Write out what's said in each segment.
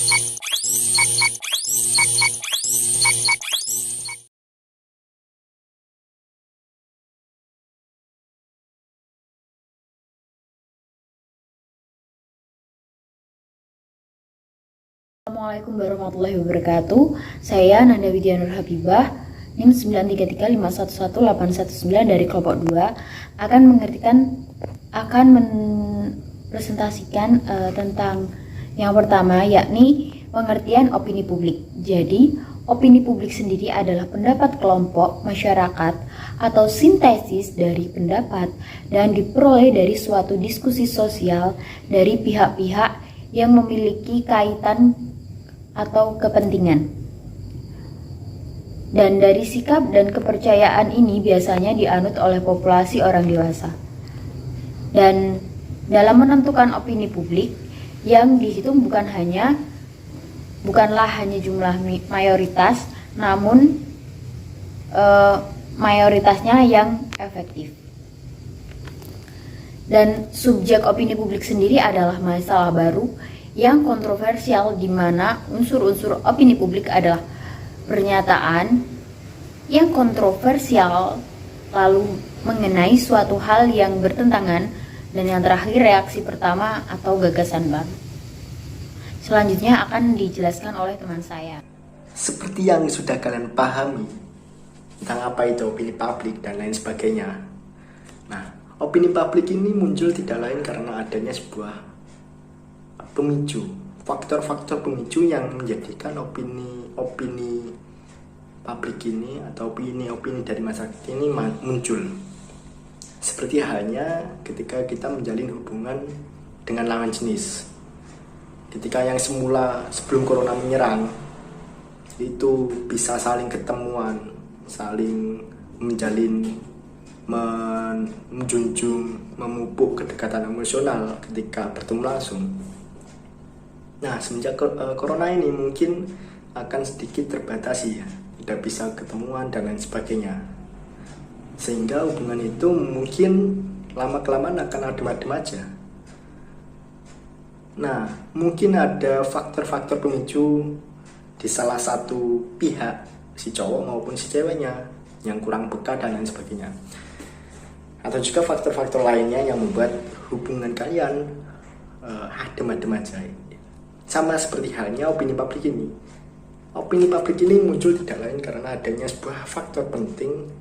Assalamualaikum warahmatullahi wabarakatuh. Saya Nanda Widya Nur Habibah, NIM 933511819 dari kelompok 2 akan mempresentasikan tentang yang pertama, yakni pengertian opini publik. Jadi, opini publik sendiri adalah pendapat kelompok masyarakat atau sintesis dari pendapat dan diperoleh dari suatu diskusi sosial dari pihak-pihak yang memiliki kaitan atau kepentingan. Dan dari sikap dan kepercayaan ini biasanya dianut oleh populasi orang dewasa. Dan dalam menentukan opini publik, yang dihitung bukanlah hanya jumlah mayoritas, namun mayoritasnya yang efektif. Dan subjek opini publik sendiri adalah masalah baru yang kontroversial, di mana unsur-unsur opini publik adalah pernyataan yang kontroversial, lalu mengenai suatu hal yang bertentangan, dan yang terakhir reaksi pertama atau gagasan baru. Selanjutnya akan dijelaskan oleh teman saya. Seperti yang sudah kalian pahami tentang apa itu opini publik dan lain sebagainya. Nah, opini publik ini muncul tidak lain karena adanya sebuah pemicu, faktor-faktor pemicu yang menjadikan opini publik ini atau opini dari masyarakat ini muncul. Seperti halnya ketika kita menjalin hubungan dengan lawan jenis. Ketika yang semula sebelum corona menyerang itu bisa saling ketemuan, saling menjalin, menjunjung, memupuk kedekatan emosional ketika bertemu langsung. Nah, semenjak corona ini mungkin akan sedikit terbatasi ya, tidak bisa ketemuan dan lain sebagainya. Sehingga hubungan itu mungkin lama-kelamaan akan adem-adem aja. Nah, mungkin ada faktor-faktor pemicu di salah satu pihak, si cowok maupun si ceweknya, yang kurang peka dan lain sebagainya. Atau juga faktor-faktor lainnya yang membuat hubungan kalian adem-adem aja. Sama seperti halnya opini publik ini. Opini publik ini muncul tidak lain karena adanya sebuah faktor penting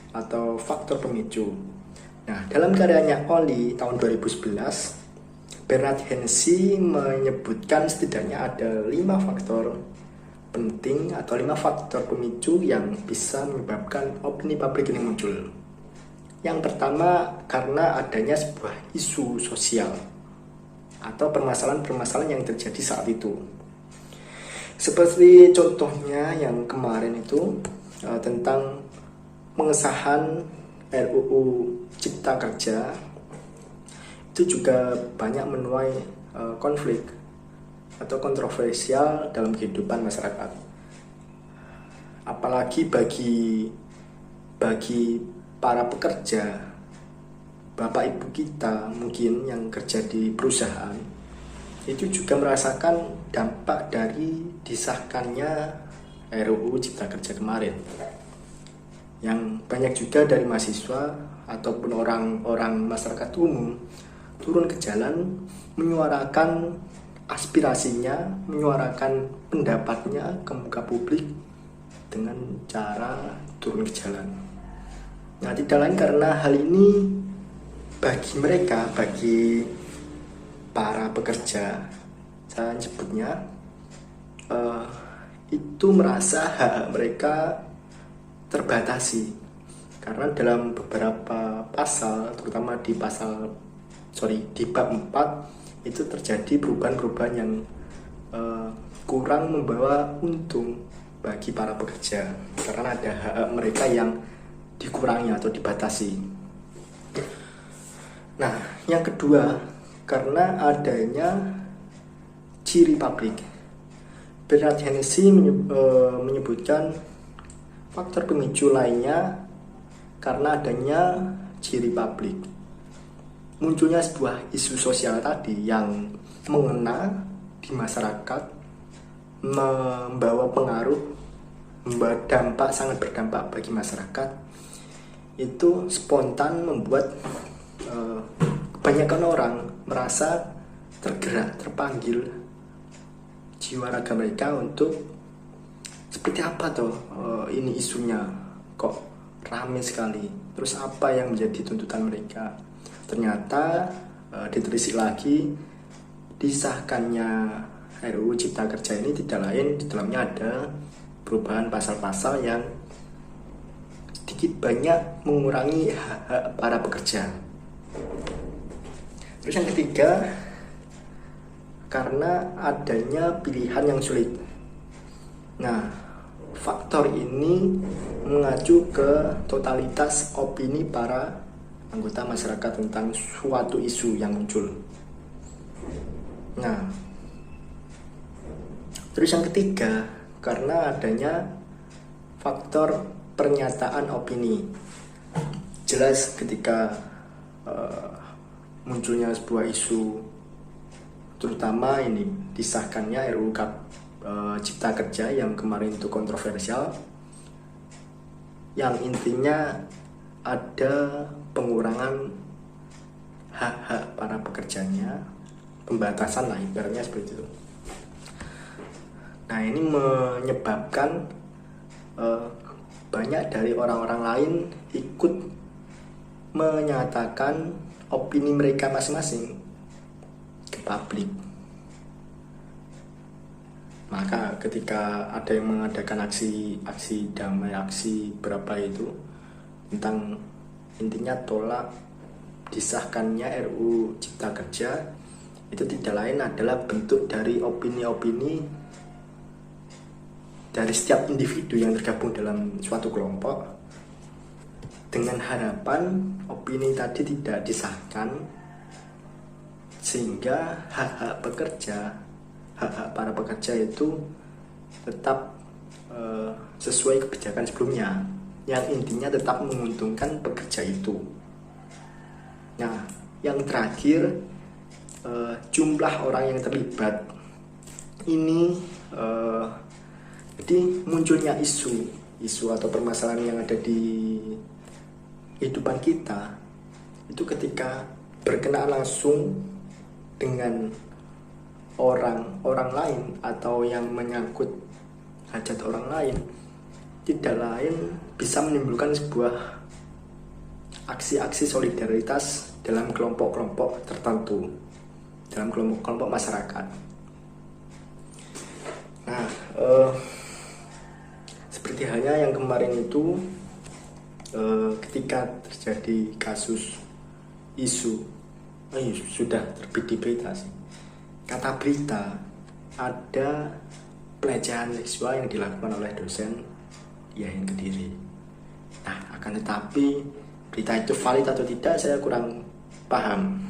atau faktor pemicu. Nah, dalam karyanya Oli tahun 2011, Bernard Hennessy menyebutkan setidaknya ada 5 faktor penting atau 5 faktor pemicu yang bisa menyebabkan opini publik ini muncul. Yang pertama, karena adanya sebuah isu sosial atau permasalahan-permasalahan yang terjadi saat itu. Seperti contohnya yang kemarin itu tentang pengesahan RUU Cipta Kerja, itu juga banyak menuai konflik atau kontroversial dalam kehidupan masyarakat. Apalagi bagi para pekerja, bapak ibu kita mungkin yang kerja di perusahaan, itu juga merasakan dampak dari disahkannya RUU Cipta Kerja kemarin. Yang banyak juga dari mahasiswa ataupun orang-orang masyarakat umum turun ke jalan menyuarakan aspirasinya, menyuarakan pendapatnya ke muka publik dengan cara turun ke jalan. Nah, tidak lain karena hal ini bagi para pekerja, saya sebutnya, itu merasa hak mereka terbatasi. Karena dalam beberapa pasal, terutama di bab 4, itu terjadi perubahan-perubahan yang kurang membawa untung bagi para pekerja. Karena ada hak mereka yang dikurangi atau dibatasi. Nah, yang kedua, karena adanya ciri publik. Bernard Hennessy menyebutkan faktor pemicu lainnya karena adanya ciri publik. Munculnya sebuah isu sosial tadi yang mengena di masyarakat membawa pengaruh, membawa dampak, sangat berdampak bagi masyarakat, itu spontan membuat kebanyakan orang merasa tergerak, terpanggil jiwa raga mereka untuk seperti apa toh ini isunya, kok rame sekali, terus apa yang menjadi tuntutan mereka. Ternyata ditelisik lagi, disahkannya RUU Cipta Kerja ini tidak lain, di dalamnya ada perubahan pasal-pasal yang sedikit banyak mengurangi hak-hak para pekerja. Terus yang ketiga, karena adanya pilihan yang sulit. Nah, faktor ini mengacu ke totalitas opini para anggota masyarakat tentang suatu isu yang muncul. Nah, terus yang ketiga, karena adanya faktor pernyataan opini. Jelas ketika munculnya sebuah isu, terutama ini disahkannya RUU Cipta Kerja yang kemarin itu kontroversial, yang intinya ada pengurangan hak-hak para pekerjanya, pembatasan lah ibaratnya seperti itu. Nah, ini menyebabkan banyak dari orang-orang lain ikut menyatakan opini mereka masing-masing ke publik. Maka ketika ada yang mengadakan aksi damai, aksi berapa itu, tentang intinya tolak disahkannya RUU Cipta Kerja, itu tidak lain adalah bentuk dari opini-opini dari setiap individu yang tergabung dalam suatu kelompok, dengan harapan opini tadi tidak disahkan, sehingga hak-hak pekerja, hak-hak para pekerja itu tetap sesuai kebijakan sebelumnya, yang intinya tetap menguntungkan pekerja itu. Nah, yang terakhir, jumlah orang yang terlibat ini, jadi munculnya isu atau permasalahan yang ada di kehidupan kita itu ketika berkenaan langsung dengan orang lain atau yang menyangkut hajat orang lain, tidak lain bisa menimbulkan sebuah aksi-aksi solidaritas dalam kelompok-kelompok tertentu, dalam kelompok-kelompok masyarakat. Nah, seperti halnya yang kemarin itu, ketika terjadi kasus isu, sudah terbit di berita sih, kata berita ada pelecehan seksual yang dilakukan oleh dosen di IAIN Kediri. Nah, akan tetapi berita itu valid atau tidak saya kurang paham.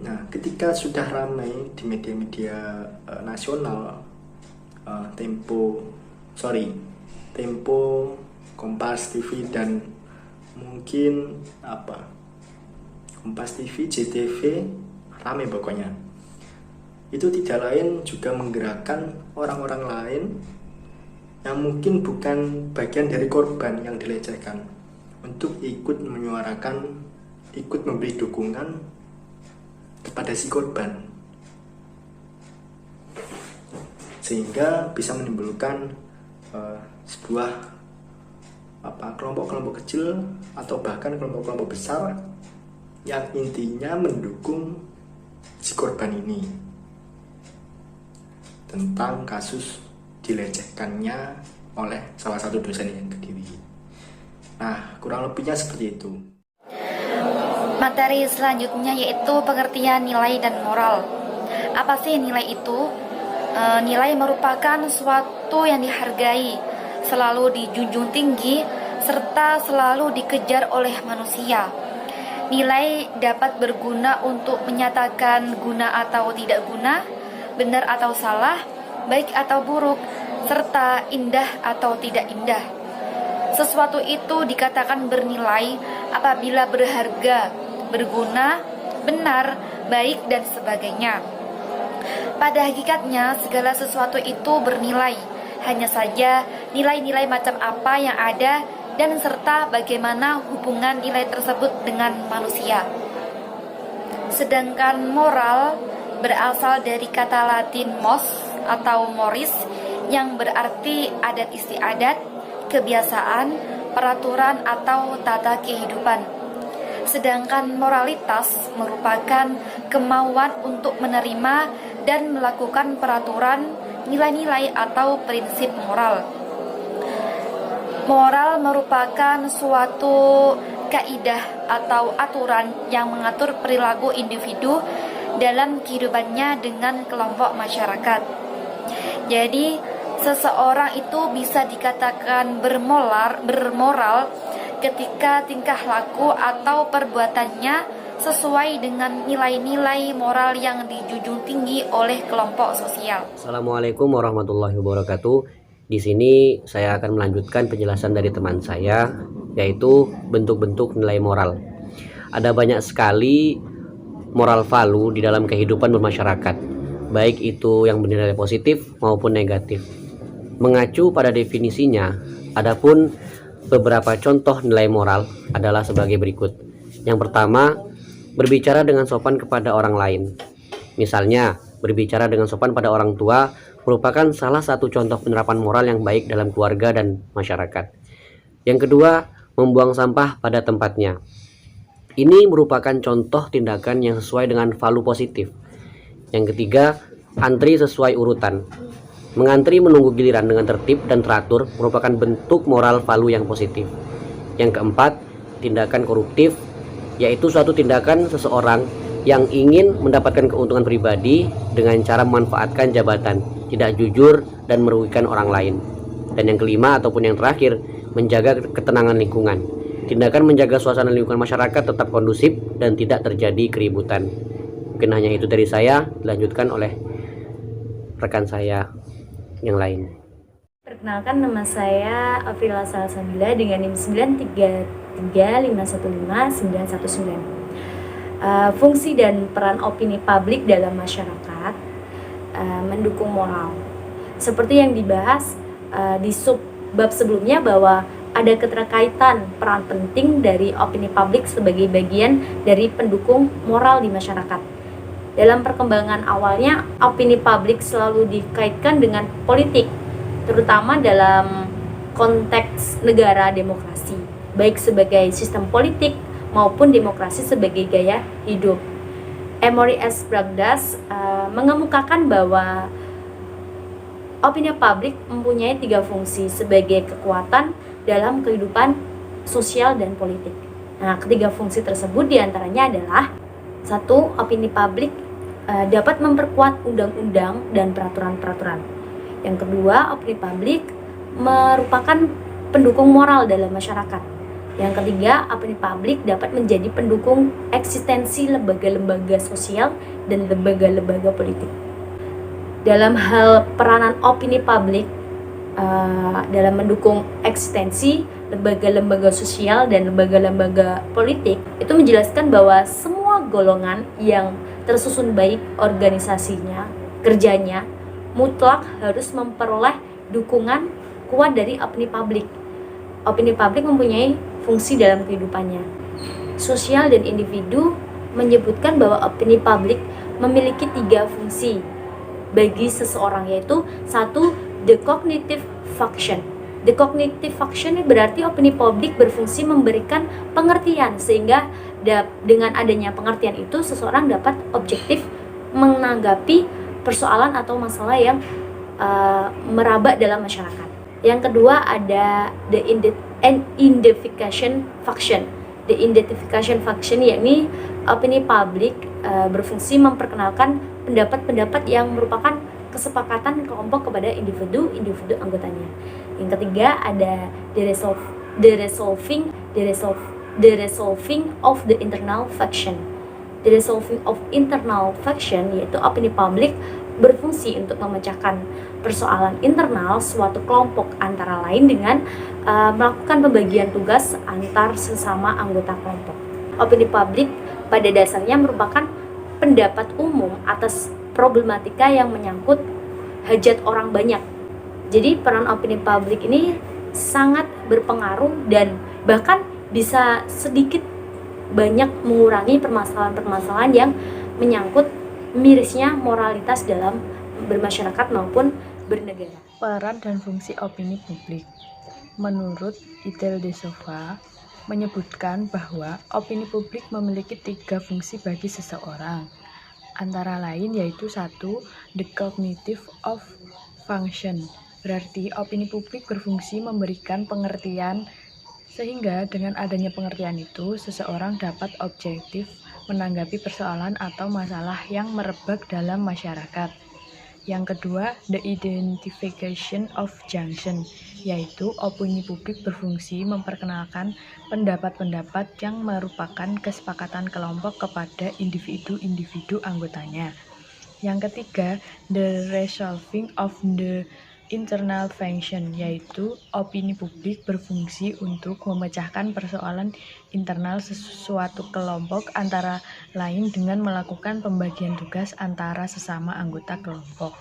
Nah, ketika sudah ramai di media-media nasional, Tempo, Kompas TV, dan mungkin Kompas TV, JTV, ramai pokoknya. Itu tidak lain juga menggerakkan orang-orang lain yang mungkin bukan bagian dari korban yang dilecehkan untuk ikut menyuarakan, ikut memberi dukungan kepada si korban, sehingga bisa menimbulkan sebuah kelompok-kelompok kecil atau bahkan kelompok-kelompok besar yang intinya mendukung si korban ini tentang kasus dilecehkannya oleh salah satu dosen yang Kediri. Nah, kurang lebihnya seperti itu. Materi selanjutnya yaitu pengertian nilai dan moral. Apa sih nilai itu? Nilai merupakan suatu yang dihargai, selalu dijunjung tinggi, serta selalu dikejar oleh manusia. Nilai dapat berguna untuk menyatakan guna atau tidak guna, benar atau salah, baik atau buruk, serta indah atau tidak indah. Sesuatu itu dikatakan bernilai apabila berharga, berguna, benar, baik, dan sebagainya. Pada hakikatnya, segala sesuatu itu bernilai. Hanya saja nilai-nilai macam apa yang ada dan serta bagaimana hubungan nilai tersebut dengan manusia. Sedangkan moral berasal dari kata Latin mos atau moris yang berarti adat istiadat, kebiasaan, peraturan atau tata kehidupan. Sedangkan moralitas merupakan kemauan untuk menerima dan melakukan peraturan, nilai-nilai atau prinsip moral. Moral merupakan suatu kaidah atau aturan yang mengatur perilaku individu dalam kehidupannya dengan kelompok masyarakat. Jadi, seseorang itu bisa dikatakan bermoral ketika tingkah laku atau perbuatannya sesuai dengan nilai-nilai moral yang dijunjung tinggi oleh kelompok sosial. Assalamualaikum warahmatullahi wabarakatuh. Di sini saya akan melanjutkan penjelasan dari teman saya, yaitu bentuk-bentuk nilai moral. Ada banyak sekali moral value di dalam kehidupan bermasyarakat, baik itu yang bernilai positif maupun negatif. Mengacu pada definisinya, adapun beberapa contoh nilai moral adalah sebagai berikut. Yang pertama, berbicara dengan sopan kepada orang lain. Misalnya, berbicara dengan sopan pada orang tua merupakan salah satu contoh penerapan moral yang baik dalam keluarga dan masyarakat. Yang kedua, membuang sampah pada tempatnya. Ini merupakan contoh tindakan yang sesuai dengan value positif. Yang ketiga, antri sesuai urutan. Mengantri menunggu giliran dengan tertib dan teratur merupakan bentuk moral value yang positif. Yang keempat, tindakan koruptif, yaitu suatu tindakan seseorang yang ingin mendapatkan keuntungan pribadi dengan cara memanfaatkan jabatan, tidak jujur dan merugikan orang lain. Dan yang kelima ataupun yang terakhir, menjaga ketenangan lingkungan. Tindakan menjaga suasana lingkungan masyarakat tetap kondusif dan tidak terjadi keributan. Mungkin hanya itu dari saya, dilanjutkan oleh rekan saya yang lain. Perkenalkan, nama saya Afrila Salsabila dengan NIM 933515919. Fungsi dan peran opini publik dalam masyarakat mendukung moral. Seperti yang dibahas di subbab sebelumnya bahwa ada keterkaitan peran penting dari opini publik sebagai bagian dari pendukung moral di masyarakat. Dalam perkembangan awalnya, opini publik selalu dikaitkan dengan politik, terutama dalam konteks negara demokrasi, baik sebagai sistem politik maupun demokrasi sebagai gaya hidup. Emory S. Bragdas mengemukakan bahwa opini publik mempunyai 3 fungsi sebagai kekuatan dalam kehidupan sosial dan politik. Nah, ketiga fungsi tersebut diantaranya adalah: 1. Opini publik dapat memperkuat undang-undang dan peraturan-peraturan. Yang kedua, opini publik merupakan pendukung moral dalam masyarakat. Yang ketiga, opini publik dapat menjadi pendukung eksistensi lembaga-lembaga sosial dan lembaga-lembaga politik. Dalam hal peranan opini publik dalam mendukung eksistensi lembaga-lembaga sosial dan lembaga-lembaga politik, itu menjelaskan bahwa semua golongan yang tersusun baik organisasinya, kerjanya, mutlak harus memperoleh dukungan kuat dari opini publik. Opini publik mempunyai fungsi dalam kehidupannya. Sosial dan individu menyebutkan bahwa opini publik memiliki 3 fungsi bagi seseorang, yaitu 1. The cognitive function. The cognitive function ini berarti opini publik berfungsi memberikan pengertian, sehingga dengan adanya pengertian itu seseorang dapat objektif menanggapi persoalan atau masalah yang meraba dalam masyarakat. Yang kedua ada the identification function. The identification function yakni opini publik berfungsi memperkenalkan pendapat-pendapat yang merupakan kesepakatan kelompok kepada individu anggotanya. Yang ketiga ada the resolving of the internal faction. The resolving of internal faction yaitu opini publik berfungsi untuk memecahkan persoalan internal suatu kelompok, antara lain dengan melakukan pembagian tugas antar sesama anggota kelompok. Opini publik pada dasarnya merupakan pendapat umum atas problematika yang menyangkut hajat orang banyak. Jadi peran opini publik ini sangat berpengaruh dan bahkan bisa sedikit banyak mengurangi permasalahan-permasalahan yang menyangkut mirisnya moralitas dalam bermasyarakat maupun bernegara. Peran dan fungsi opini publik. Menurut Idel de Sova, menyebutkan bahwa opini publik memiliki 3 fungsi bagi seseorang. Antara lain yaitu 1. The cognitive of function. Berarti opini publik berfungsi memberikan pengertian, sehingga dengan adanya pengertian itu seseorang dapat objektif menanggapi persoalan atau masalah yang merebak dalam masyarakat. Yang kedua, the identification of junction, yaitu opini publik berfungsi memperkenalkan pendapat-pendapat yang merupakan kesepakatan kelompok kepada individu-individu anggotanya. Yang ketiga, the resolving of the internal function, yaitu opini publik berfungsi untuk memecahkan persoalan internal sesuatu kelompok, antara lain dengan melakukan pembagian tugas antara sesama anggota kelompok.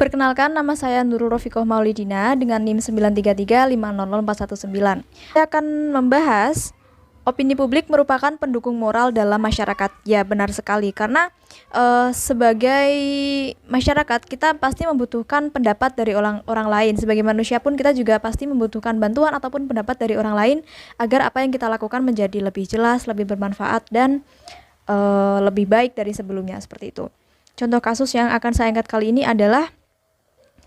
Perkenalkan, nama saya Nurul Rofiqoh Maulidina dengan NIM 933500419. Saya akan membahas opini publik merupakan pendukung moral dalam masyarakat. Ya, benar sekali, karena sebagai masyarakat kita pasti membutuhkan pendapat dari orang lain. Sebagai manusia pun kita juga pasti membutuhkan bantuan ataupun pendapat dari orang lain agar apa yang kita lakukan menjadi lebih jelas, lebih bermanfaat, dan lebih baik dari sebelumnya, seperti itu. Contoh kasus yang akan saya angkat kali ini adalah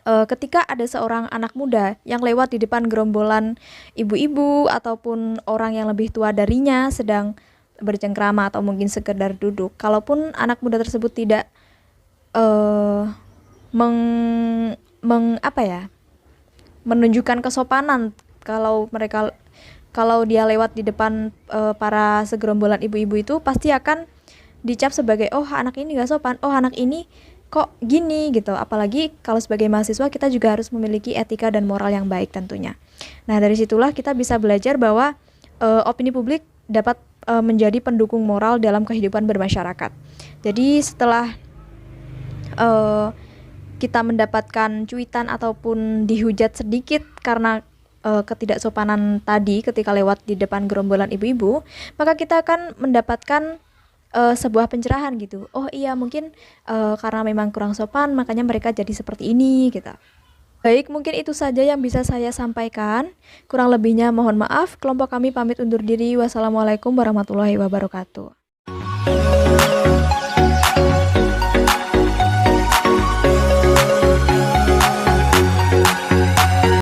ketika ada seorang anak muda yang lewat di depan gerombolan ibu-ibu ataupun orang yang lebih tua darinya sedang bercengkrama atau mungkin sekedar duduk. Kalaupun anak muda tersebut tidak menunjukkan kesopanan, kalau dia lewat di depan para segerombolan ibu-ibu itu pasti akan dicap sebagai, oh anak ini gak sopan, oh anak ini kok gini gitu. Apalagi kalau sebagai mahasiswa kita juga harus memiliki etika dan moral yang baik tentunya. Nah, dari situlah kita bisa belajar bahwa opini publik dapat menjadi pendukung moral dalam kehidupan bermasyarakat. Jadi setelah kita mendapatkan cuitan ataupun dihujat sedikit karena ketidaksopanan tadi ketika lewat di depan gerombolan ibu-ibu, maka kita akan mendapatkan sebuah pencerahan gitu. Oh iya, mungkin karena memang kurang sopan makanya mereka jadi seperti ini gitu. Baik, mungkin itu saja yang bisa saya sampaikan. Kurang lebihnya mohon maaf. Kelompok kami pamit undur diri. Wassalamualaikum warahmatullahi wabarakatuh.